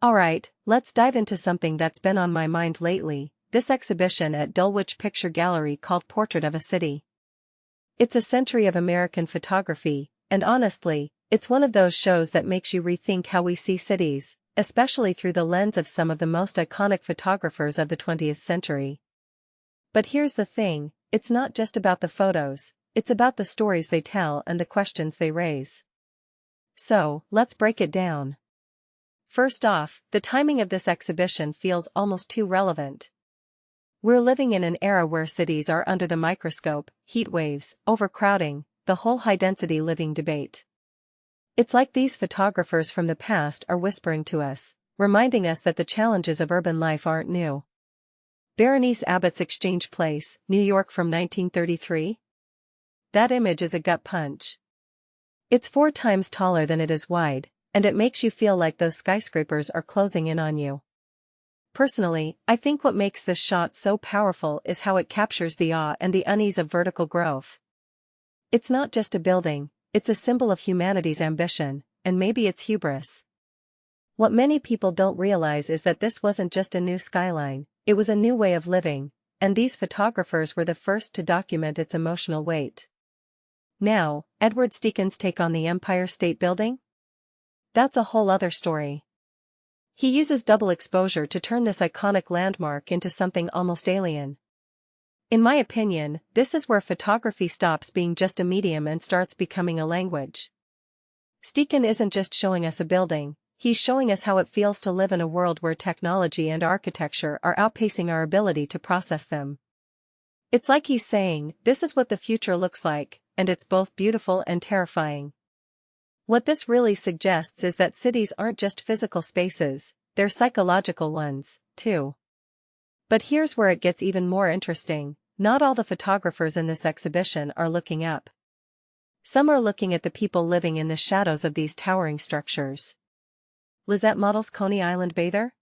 Alright, let's dive into something that's been on my mind lately, this exhibition at Dulwich Picture Gallery called Portrait of a City. It's a century of American photography, and honestly, it's one of those shows that makes you rethink how we see cities, especially through the lens of some of the most iconic photographers of the 20th century. But here's the thing, it's not just about the photos, it's about the stories they tell and the questions they raise. So, let's break it down. First off, the timing of this exhibition feels almost too relevant. We're living in an era where cities are under the microscope, heat waves, overcrowding, the whole high-density living debate. It's like these photographers from the past are whispering to us, reminding us that the challenges of urban life aren't new. Berenice Abbott's Exchange Place, New York from 1933? That image is a gut punch. It's 4 times taller than it is wide, and it makes you feel like those skyscrapers are closing in on you. Personally, I think what makes this shot so powerful is how it captures the awe and the unease of vertical growth. It's not just a building, it's a symbol of humanity's ambition, and maybe its hubris. What many people don't realize is that this wasn't just a new skyline, it was a new way of living, and these photographers were the first to document its emotional weight. Now, Edward Steichen's take on the Empire State Building? That's a whole other story. He uses double exposure to turn this iconic landmark into something almost alien. In my opinion, this is where photography stops being just a medium and starts becoming a language. Steichen isn't just showing us a building, he's showing us how it feels to live in a world where technology and architecture are outpacing our ability to process them. It's like he's saying, this is what the future looks like, and it's both beautiful and terrifying. What this really suggests is that cities aren't just physical spaces, they're psychological ones, too. But here's where it gets even more interesting, not all the photographers in this exhibition are looking up. Some are looking at the people living in the shadows of these towering structures. Lisette Model's Coney Island bather?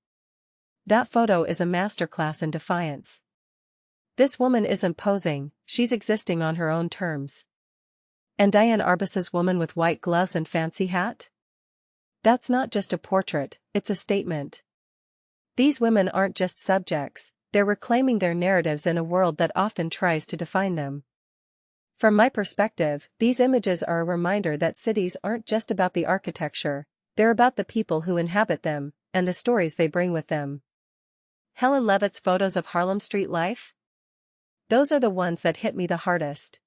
That photo is a masterclass in defiance. This woman isn't posing, she's existing on her own terms. And Diane Arbus's Woman with White Gloves and Fancy Hat? That's not just a portrait, it's a statement. These women aren't just subjects, they're reclaiming their narratives in a world that often tries to define them. From my perspective, these images are a reminder that cities aren't just about the architecture, they're about the people who inhabit them, and the stories they bring with them. Helen Levitt's photos of Harlem street life? Those are the ones that hit me the hardest.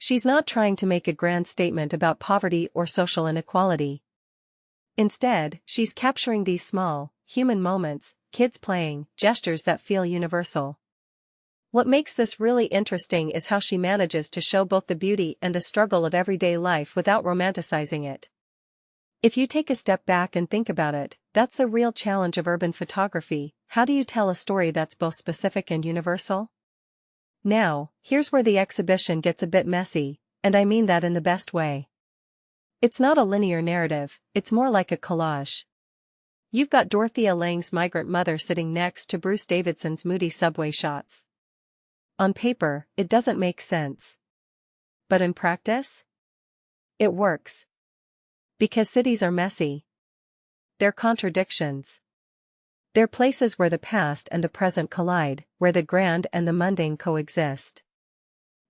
She's not trying to make a grand statement about poverty or social inequality. Instead, she's capturing these small, human moments, kids playing, gestures that feel universal. What makes this really interesting is how she manages to show both the beauty and the struggle of everyday life without romanticizing it. If you take a step back and think about it, that's the real challenge of urban photography. How do you tell a story that's both specific and universal? Now, here's where the exhibition gets a bit messy, and I mean that in the best way. It's not a linear narrative, it's more like a collage. You've got Dorothea Lange's migrant mother sitting next to Bruce Davidson's moody subway shots. On paper, it doesn't make sense. But in practice? It works. Because cities are messy. They're contradictions. They're places where the past and the present collide, where the grand and the mundane coexist.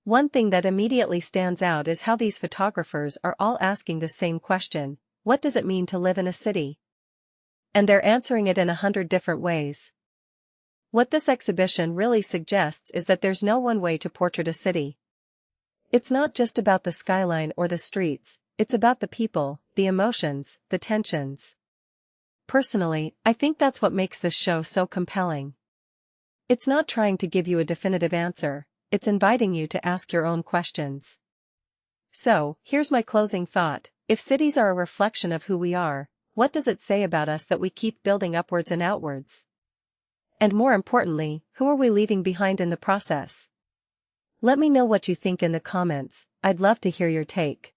One thing that immediately stands out is how these photographers are all asking the same question: what does it mean to live in a city? And they're answering it in 100 different ways. What this exhibition really suggests is that there's no one way to portrait a city. It's not just about the skyline or the streets, it's about the people, the emotions, the tensions. Personally, I think that's what makes this show so compelling. It's not trying to give you a definitive answer, it's inviting you to ask your own questions. So, here's my closing thought: if cities are a reflection of who we are, what does it say about us that we keep building upwards and outwards? And more importantly, who are we leaving behind in the process? Let me know what you think in the comments, I'd love to hear your take.